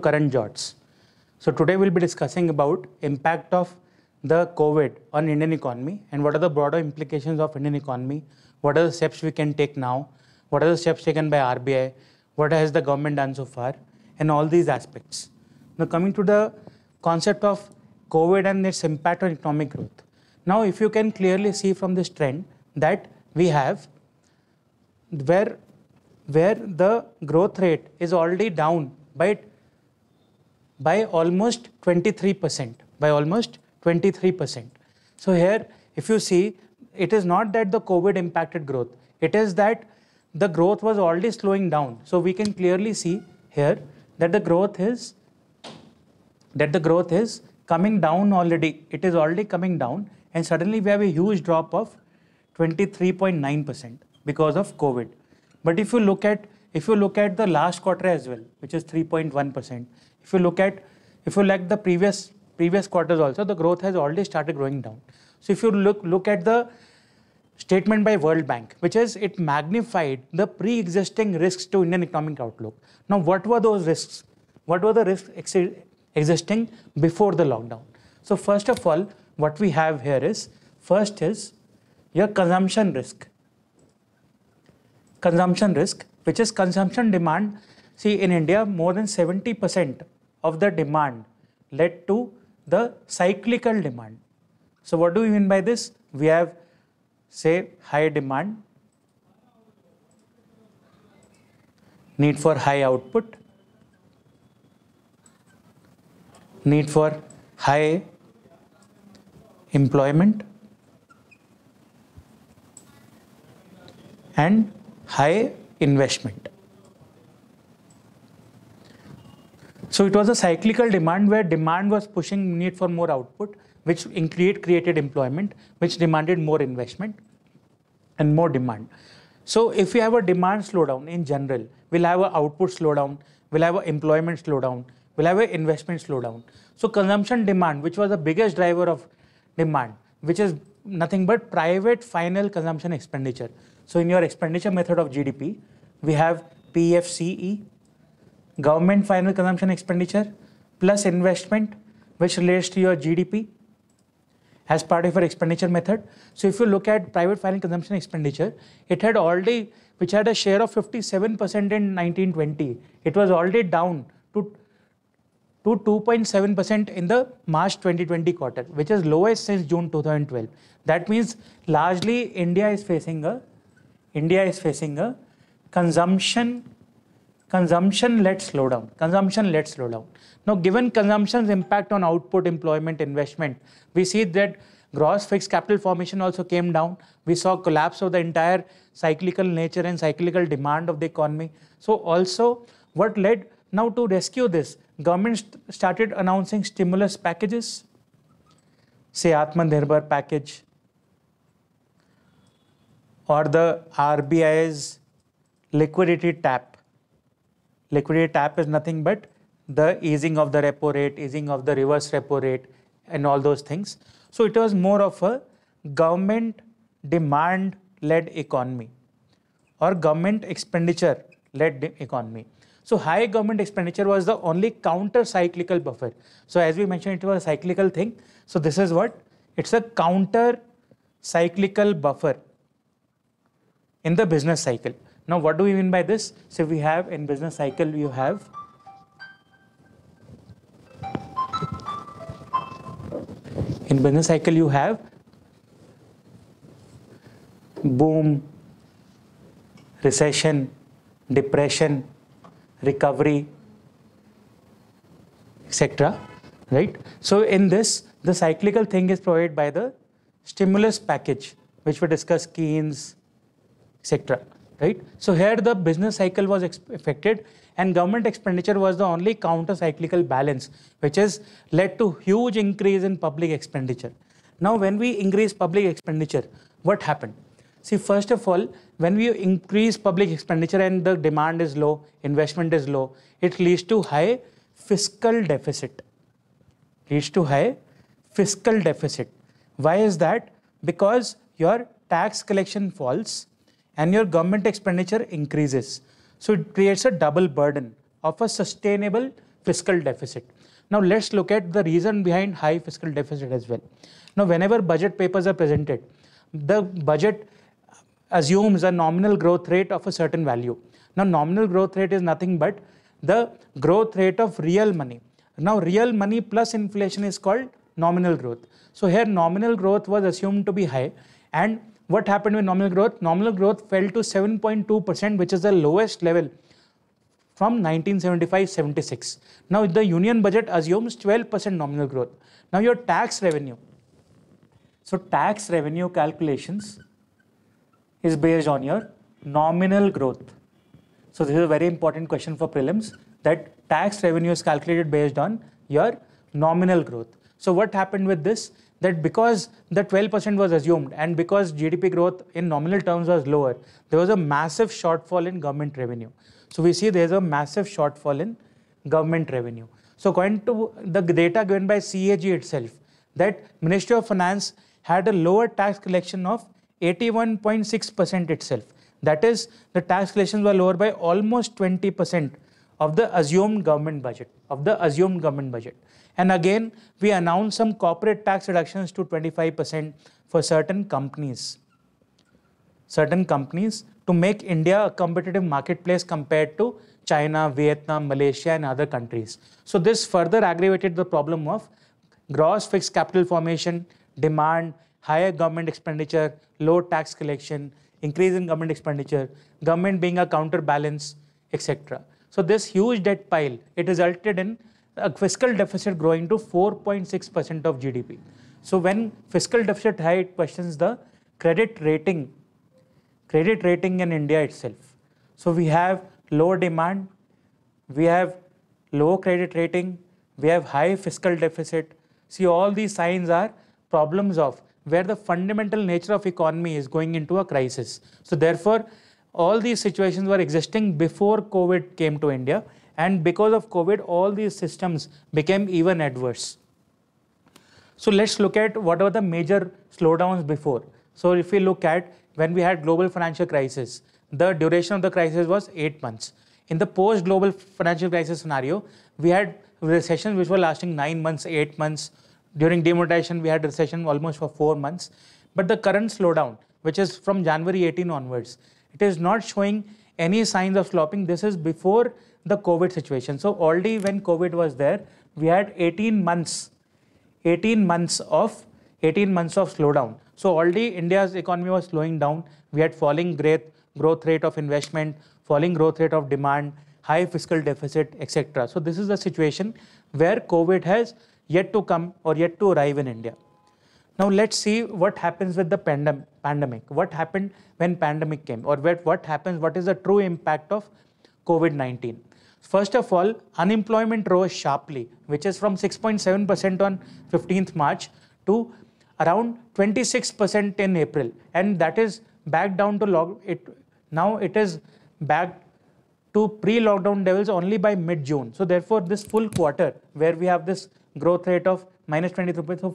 current JOTS. So today we'll be discussing about impact of the COVID on Indian economy and what are the broader implications of Indian economy, what are the steps we can take now, what are the steps taken by RBI, what has the government done so far, and all these aspects. Now coming to the concept of COVID and its impact on economic growth. Now if you can clearly see from this trend that we have where the growth rate is already down by almost 23%, So here, if you see, it is not that the COVID impacted growth, it is that the growth was already slowing down. So we can clearly see here that the growth is coming down already. It is already coming down, and suddenly we have a huge drop of 23.9% because of COVID. But if you look at the last quarter as well, which is 3.1%, if you look at the previous quarters also, the growth has already started going down. So if you look at the statement by World Bank, which is it magnified the pre-existing risks to Indian economic outlook. Now, what were those risks? What were the risks existing before the lockdown? So first of all, what we have here is, first is your consumption risk, which is consumption demand. See, in India, more than 70% of the demand led to the cyclical demand. So what do we mean by this? We have, say, high demand, need for high output, need for high employment, and high investment. So it was a cyclical demand where demand was pushing need for more output, which created employment, which demanded more investment and more demand. So if we have a demand slowdown in general, we'll have an output slowdown, we'll have an employment slowdown, we'll have an investment slowdown. So consumption demand, which was the biggest driver of demand, which is nothing but private final consumption expenditure. So in your expenditure method of GDP, we have PFCE, government final consumption expenditure, plus investment, which relates to your GDP as part of your expenditure method. So if you look at private final consumption expenditure, it had already, which had a share of 57% in 1920, it was already down to 2.7% in the March 2020 quarter, which is lowest since June 2012. That means largely India is facing a consumption-led slowdown. Now, given consumption's impact on output, employment, investment, we see that gross fixed capital formation also came down. We saw collapse of the entire cyclical nature and cyclical demand of the economy. So also, what led now to rescue this? Government started announcing stimulus packages, say Atmanirbhar package, or the RBI's liquidity tap. Liquidity tap is nothing but the easing of the repo rate, easing of the reverse repo rate, and all those things. So it was more of a government demand-led economy or government expenditure-led economy. So high government expenditure was the only counter-cyclical buffer. So as we mentioned, it was a cyclical thing. So this is what? It's a counter-cyclical buffer in the business cycle. Now, what do we mean by this? So we have in business cycle, you have boom, recession, depression, recovery, etc. Right? So in this, the cyclical thing is provided by the stimulus package, which we discussed, Keynes, etc. Right? So here the business cycle was affected, and government expenditure was the only counter-cyclical balance, which has led to huge increase in public expenditure. Now, when we increase public expenditure, what happened? See, first of all, when we increase public expenditure and the demand is low, investment is low, it leads to high fiscal deficit. Why is that? Because your tax collection falls and your government expenditure increases. So it creates a double burden of a sustainable fiscal deficit. Now let's look at the reason behind high fiscal deficit as well. Now whenever budget papers are presented, the budget assumes a nominal growth rate of a certain value. Now nominal growth rate is nothing but the growth rate of real money. Now real money plus inflation is called nominal growth. So here nominal growth was assumed to be high, and what happened with nominal growth? Nominal growth fell to 7.2%, which is the lowest level from 1975-76. Now the union budget assumes 12% nominal growth. Now your tax revenue. So tax revenue calculations is based on your nominal growth. So this is a very important question for prelims, that tax revenue is calculated based on your nominal growth. So what happened with this? That because the 12% was assumed and because GDP growth in nominal terms was lower, there was a massive shortfall in government revenue. So we see there's a massive shortfall in government revenue. So according to the data given by CAG itself, that Ministry of Finance had a lower tax collection of 81.6% itself. That is, the tax collections were lower by almost 20% of the assumed government budget, And again, we announced some corporate tax reductions to 25% for certain companies to make India a competitive marketplace compared to China, Vietnam, Malaysia and other countries. So this further aggravated the problem of gross fixed capital formation, demand, higher government expenditure, low tax collection, increase in government expenditure, government being a counterbalance, etc. So this huge debt pile, it resulted in a fiscal deficit growing to 4.6% of GDP. So when fiscal deficit high, it questions the credit rating in India itself. So we have low demand, we have low credit rating, we have high fiscal deficit. See, all these signs are problems of where the fundamental nature of economy is going into a crisis. So therefore, all these situations were existing before COVID came to India, and because of COVID, all these systems became even adverse. So let's look at what are the major slowdowns before. So if we look at when we had global financial crisis, the duration of the crisis was 8 months. In the post-global financial crisis scenario, we had recessions which were lasting 9 months, 8 months. During demonetization, we had recession almost for 4 months. But the current slowdown, which is from January 18 onwards, it is not showing any signs of slowing. This is before the COVID situation. So already when COVID was there, we had 18 months of slowdown. So already India's economy was slowing down. We had falling growth rate of investment, falling growth rate of demand, high fiscal deficit, etc. So this is the situation where COVID has yet to come or yet to arrive in India. Now let's see what happens with the pandemic. What happened when pandemic came, or what is the true impact of COVID-19? First of all, unemployment rose sharply, which is from 6.7% on 15th March to around 26% in April, and that is back down to now it is back to pre-lockdown levels only by mid-June. So therefore, this full quarter where we have this growth rate of minus 23%, so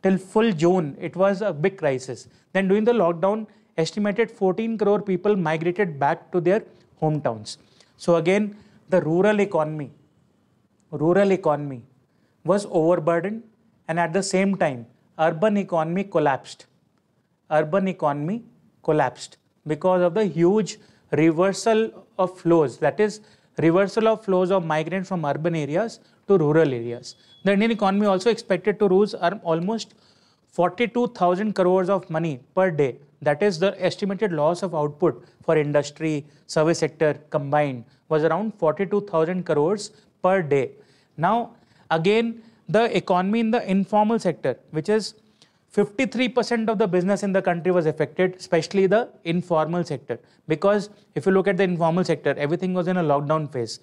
till full June, it was a big crisis. Then during the lockdown, estimated 14 crore people migrated back to their hometowns. So again, the rural economy was overburdened, and at the same time, urban economy collapsed because of the huge reversal of flows, that is, reversal of flows of migrants from urban areas to rural areas. The Indian economy also expected to lose almost 42,000 crores of money per day. That is, the estimated loss of output for industry, service sector combined was around 42,000 crores per day. Now, again, the economy in the informal sector, which is 53% of the business in the country, was affected, especially the informal sector. Because if you look at the informal sector, everything was in a lockdown phase.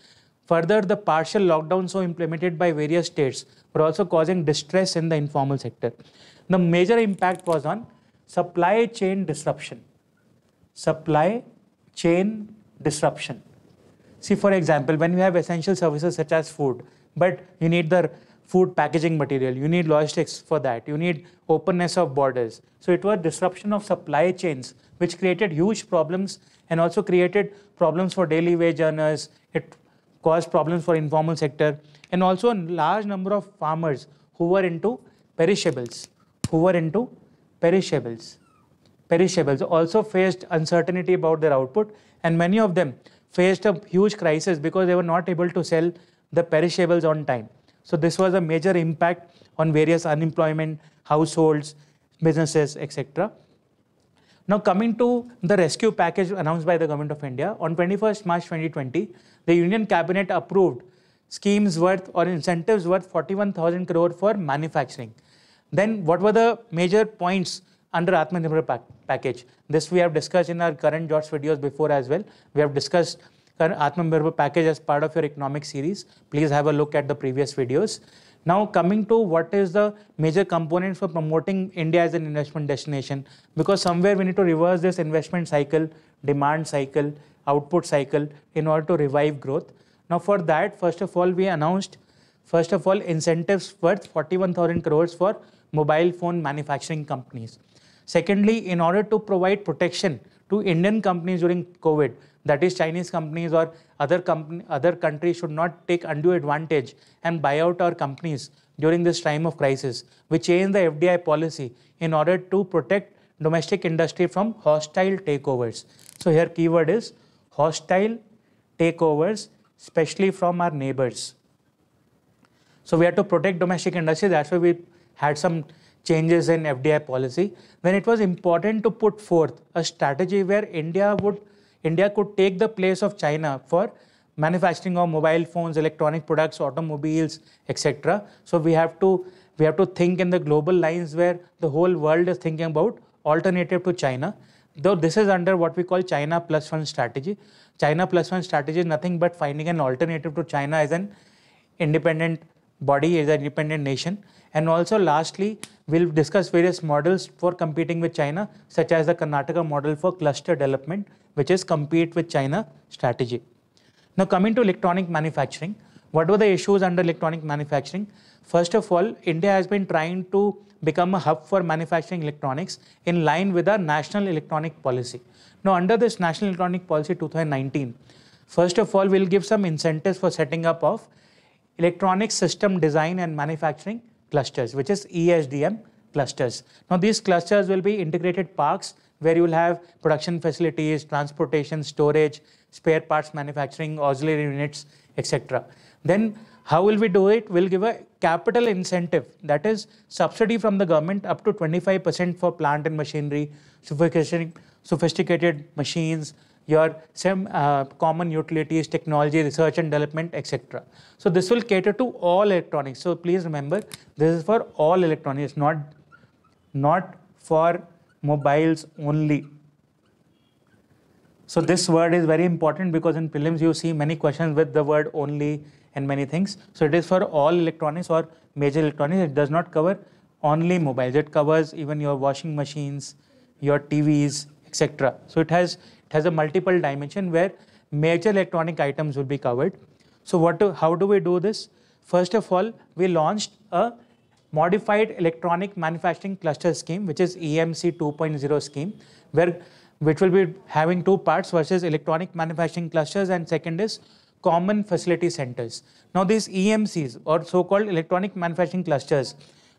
Further, the partial lockdowns so implemented by various states were also causing distress in the informal sector. The major impact was on supply chain disruption. See, for example, when we have essential services such as food, but you need the food packaging material, you need logistics for that, you need openness of borders. So it was disruption of supply chains, which created huge problems and also created problems for daily wage earners. It caused problems for informal sector, and also a large number of farmers who were into perishables, perishables also faced uncertainty about their output, and many of them faced a huge crisis because they were not able to sell the perishables on time. So this was a major impact on various unemployment, households, businesses, etc. Now coming to the rescue package announced by the Government of India, on 21st March 2020, the Union Cabinet approved schemes worth or incentives worth 41,000 crore for manufacturing. Then what were the major points under Atmanirbhar package? This we have discussed in our current JOTS videos before as well. We have discussed Atmanirbhar package as part of your economic series. Please have a look at the previous videos. Now coming to what is the major components for promoting India as an investment destination, because somewhere we need to reverse this investment cycle, demand cycle, output cycle in order to revive growth. Now for that, first of all, we announced, incentives worth 41,000 crores for mobile phone manufacturing companies. Secondly, in order to provide protection to Indian companies during COVID, that is Chinese companies or other countries should not take undue advantage and buy out our companies during this time of crisis. We changed the FDI policy in order to protect domestic industry from hostile takeovers. So here keyword is hostile takeovers, especially from our neighbors. So we had to protect domestic industry. That's why we had some changes in FDI policy. Then it was important to put forth a strategy where India could take the place of China for manufacturing of mobile phones, electronic products, automobiles, etc. So we have to think in the global lines where the whole world is thinking about alternative to China. Though this is under what we call China Plus One strategy. China Plus One strategy is nothing but finding an alternative to China as an independent body, as an independent nation. And also lastly, we'll discuss various models for competing with China, such as the Karnataka model for cluster development, which is compete with China strategy. Now coming to electronic manufacturing, what were the issues under electronic manufacturing? First of all, India has been trying to become a hub for manufacturing electronics in line with our National Electronic Policy. Now under this National Electronic Policy 2019, first of all, we'll give some incentives for setting up of electronic system design and manufacturing clusters, which is ESDM clusters. Now these clusters will be integrated parks where you will have production facilities, transportation, storage, spare parts manufacturing, auxiliary units, etc. Then how will we do it? We'll give a capital incentive, that is subsidy from the government up to 25% for plant and machinery, sophisticated machines, your common utilities, technology, research and development, etc. So this will cater to all electronics. So please remember, this is for all electronics, not for mobiles only. So this word is very important because in prelims you see many questions with the word only and many things. So it is for all electronics or major electronics. It does not cover only mobiles. It covers even your washing machines, your TVs, etc. So it has a multiple dimension where major electronic items will be covered. So how do we do this? First of all, we launched a modified electronic manufacturing cluster scheme, which is EMC 2.0 scheme, which will be having two parts. First is electronic manufacturing clusters and second is common facility centers. Now these EMCs or so-called electronic manufacturing clusters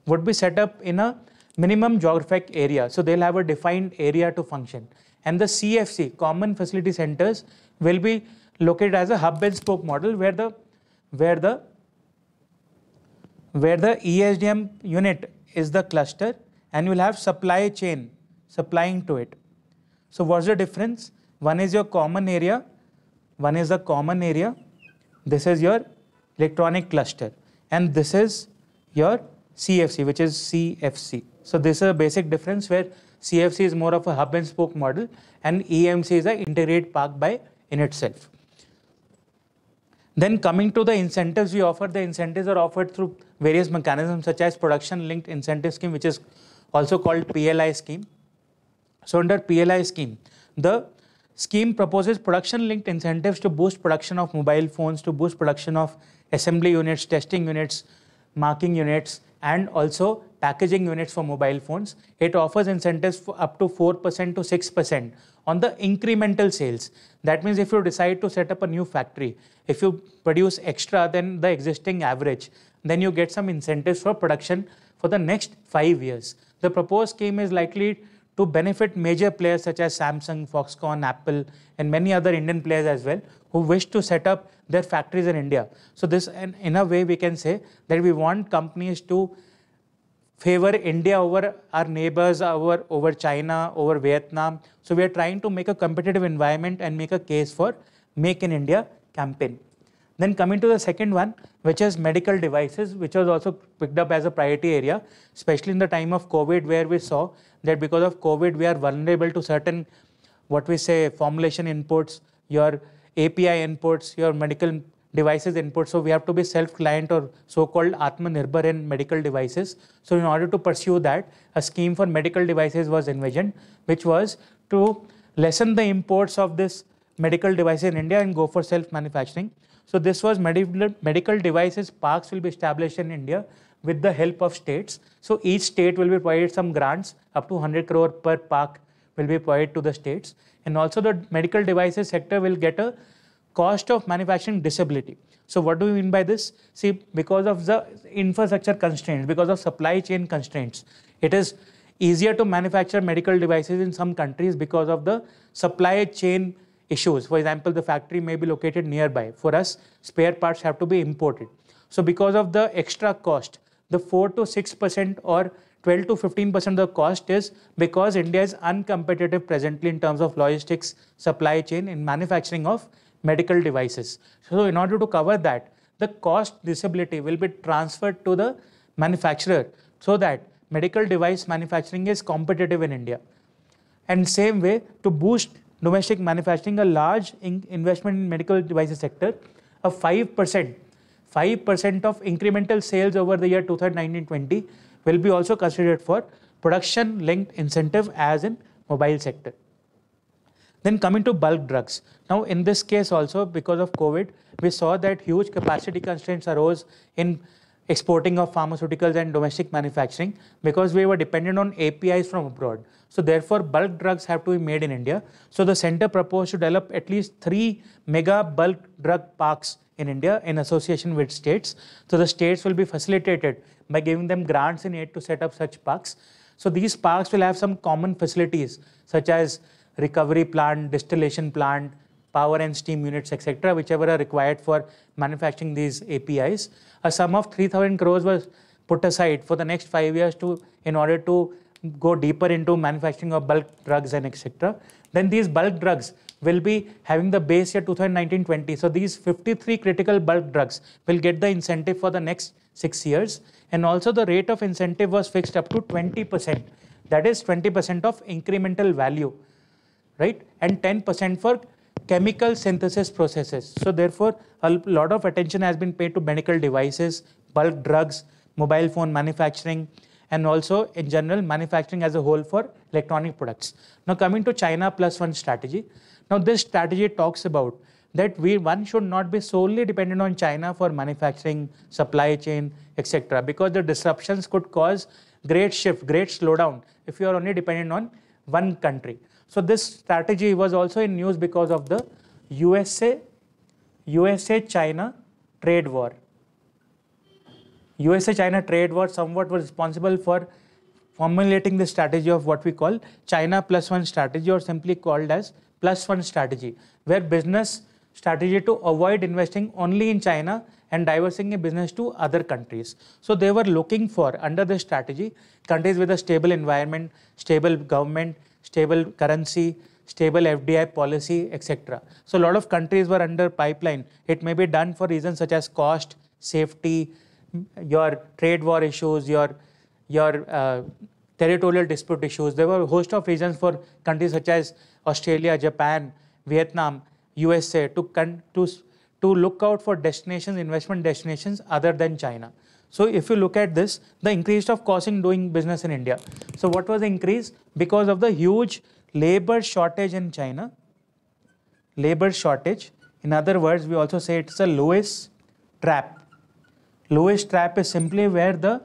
would be set up in a minimum geographic area. So they'll have a defined area to function. And the CFC, common facility centers, will be located as a hub and spoke model where the ESDM unit is the cluster and you will have supply chain supplying to it. So what's the difference? One is your common area, one is the common area, this is your electronic cluster, and this is your CFC, which is CFC. So this is a basic difference where CFC is more of a hub and spoke model and EMC is an integrated park by in itself. Then coming to the incentives we offer, the incentives are offered through various mechanisms such as production linked incentive scheme, which is also called PLI scheme. So under PLI scheme, the scheme proposes production linked incentives to boost production of mobile phones, to boost production of assembly units, testing units, marking units, and also packaging units for mobile phones. It offers incentives for up to 4% to 6% on the incremental sales. That means if you decide to set up a new factory, if you produce extra than the existing average, then you get some incentives for production for the next 5 years. The proposed scheme is likely to benefit major players such as Samsung, Foxconn, Apple, and many other Indian players as well who wish to set up their factories in India. So this, in a way, we can say that we want companies to favor India over our neighbors, over China, over Vietnam. So we are trying to make a competitive environment and make a case for Make in India campaign. Then coming to the second one, which is medical devices, which was also picked up as a priority area, especially in the time of COVID, where we saw that because of COVID, we are vulnerable to certain, what we say, formulation inputs, your API inputs, your medical devices inputs. So we have to be self-reliant or so-called Atmanirbhar in medical devices. So in order to pursue that, a scheme for medical devices was envisioned, which was to lessen the imports of this medical devices in India and go for self-manufacturing. So this was medical devices parks will be established in India with the help of states. So each state will be provided some grants up to 100 crore per park will be provided to the states. And also the medical devices sector will get a cost of manufacturing disability. So what do we mean by this? See, because of the infrastructure constraints, because of supply chain constraints, it is easier to manufacture medical devices in some countries because of the supply chain issues. For example, the factory may be located nearby. For us, spare parts have to be imported. So because of the extra cost, the 4 to 6% or 12 to 15% of the cost is because India is uncompetitive presently in terms of logistics, supply chain in manufacturing of medical devices. So in order to cover that, the cost disability will be transferred to the manufacturer so that medical device manufacturing is competitive in India. And same way, to boost domestic manufacturing, a large investment in medical devices sector, a 5% of incremental sales over the year 2019-20 will be also considered for production linked incentive as in mobile sector. Then coming to bulk drugs. Now in this case also, because of COVID, we saw that huge capacity constraints arose in exporting of pharmaceuticals and domestic manufacturing because we were dependent on APIs from abroad. So therefore, bulk drugs have to be made in India. So the center proposed to develop at least 3 mega bulk drug parks in India in association with states. So the states will be facilitated by giving them grants in aid to set up such parks. So these parks will have some common facilities such as recovery plant, distillation plant, power and steam units, etc., whichever are required for manufacturing these APIs. A sum of 3,000 crores was put aside for the next 5 years in order to go deeper into manufacturing of bulk drugs and etc. Then these bulk drugs will be having the base year 2019-20. So these 53 critical bulk drugs will get the incentive for the next 6 years. And also the rate of incentive was fixed up to 20%. That is 20% of incremental value, right? And 10% for chemical synthesis processes. So therefore, a lot of attention has been paid to medical devices, bulk drugs, mobile phone manufacturing, and also in general manufacturing as a whole for electronic products. Now coming to China Plus One strategy. Now this strategy talks about that one should not be solely dependent on China for manufacturing, supply chain, etc. because the disruptions could cause great shift, great slowdown if you are only dependent on one country. So this strategy was also in news because of the USA-China trade war. USA-China trade war somewhat was responsible for formulating the strategy of what we call China Plus One strategy, or simply called as Plus One strategy, where business strategy to avoid investing only in China and diversifying business to other countries. So they were looking for, under this strategy, countries with a stable environment, stable government, stable currency, stable FDI policy, etc. So a lot of countries were under pipeline. It may be done for reasons such as cost, safety, your trade war issues, your territorial dispute issues. There were a host of reasons for countries such as Australia, Japan, Vietnam, USA to look out for destinations, investment destinations other than China. So if you look at this, the increase of cost in doing business in India. So what was the increase? Because of the huge labor shortage in China. Labor shortage. In other words, we also say it's a Lewis trap. Lewis trap is simply where the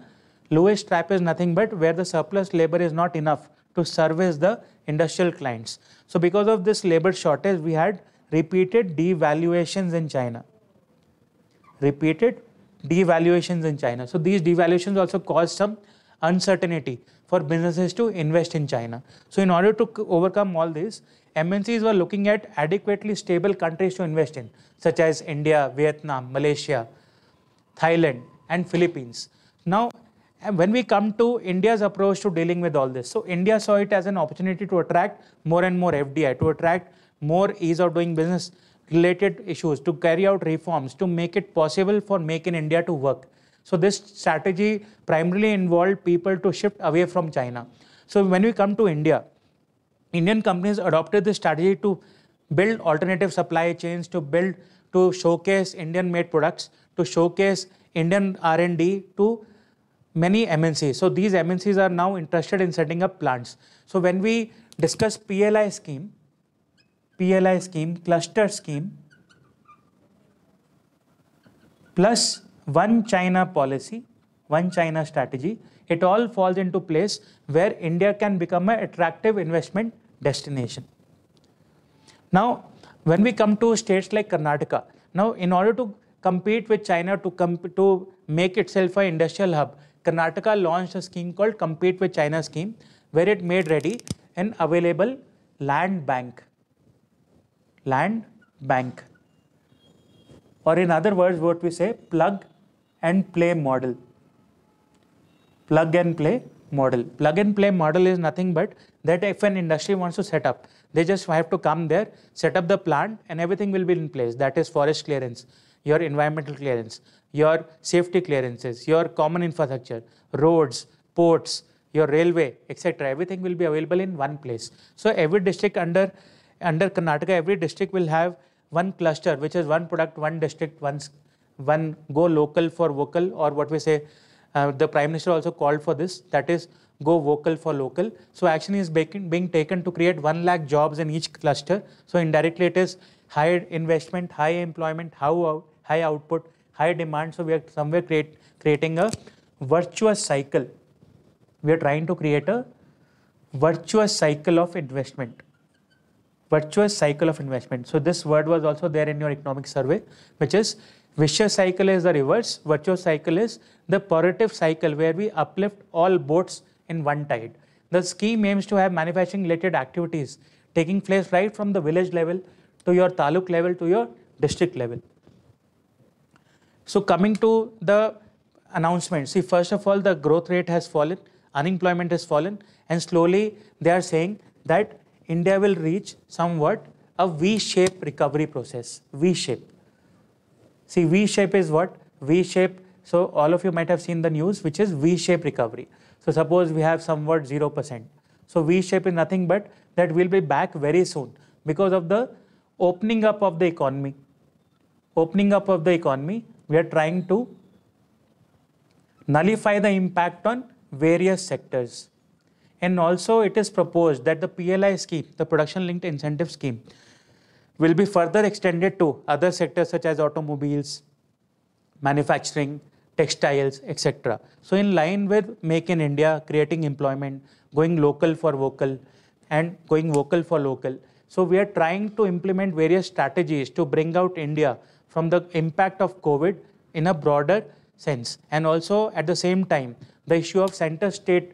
Lewis trap is nothing but where the surplus labor is not enough to service the industrial clients. So because of this labor shortage, we had repeated devaluations in China. Repeated devaluations in China. So these devaluations also caused some uncertainty for businesses to invest in China. So in order to overcome all this, MNCs were looking at adequately stable countries to invest in, such as India, Vietnam, Malaysia, Thailand, and Philippines. Now, when we come to India's approach to dealing with all this, so India saw it as an opportunity to attract more and more FDI, to attract more ease of doing business related issues, to carry out reforms, to make it possible for Make in India to work. So this strategy primarily involved people to shift away from China. So when we come to India, Indian companies adopted this strategy to build alternative supply chains, to showcase Indian-made products, to showcase Indian R&D to many MNCs. So these MNCs are now interested in setting up plants. So when we discuss PLI scheme, cluster scheme, plus one China policy, one China strategy, it all falls into place where India can become an attractive investment destination. Now, when we come to states like Karnataka, now in order to compete with China, to make itself an industrial hub, Karnataka launched a scheme called Compete with China scheme, where it made ready an available land bank. Or in other words, what we say, plug and play model. Plug and play model is nothing but that if an industry wants to set up, they just have to come there, set up the plant, and everything will be in place. That is forest clearance, your environmental clearance, your safety clearances, your common infrastructure, roads, ports, your railway, etc. Everything will be available in one place. So every district under Karnataka, every district will have one cluster, which is one product, one district, one go local for vocal, or what we say, the Prime Minister also called for this, that is go vocal for local. So action is being taken to create 1 lakh jobs in each cluster. So indirectly it is high investment, high employment, high output, high demand. So we are somewhere creating a virtuous cycle. We are trying to create a virtuous cycle of investment. So this word was also there in your economic survey, which is vicious cycle is the reverse, virtuous cycle is the positive cycle where we uplift all boats in one tide. The scheme aims to have manufacturing related activities taking place right from the village level to your taluk level to your district level. So coming to the announcement, see, first of all, the growth rate has fallen, unemployment has fallen, and slowly they are saying that India will reach somewhat a V-shaped recovery process. V-shape. See, V-shape is what? V-shape. So all of you might have seen the news, which is V-shape recovery. So suppose we have somewhat 0%. So V-shape is nothing but that we'll be back very soon because of the opening up of the economy. We are trying to nullify the impact on various sectors. And also it is proposed that the PLI scheme, the production linked incentive scheme, will be further extended to other sectors such as automobiles, manufacturing, textiles, etc. So in line with Make in India, creating employment, going local for vocal and going vocal for local. So we are trying to implement various strategies to bring out India from the impact of COVID in a broader sense. And also at the same time, the issue of center state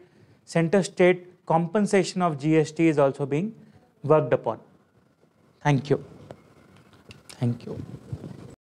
compensation of GST is also being worked upon. Thank you.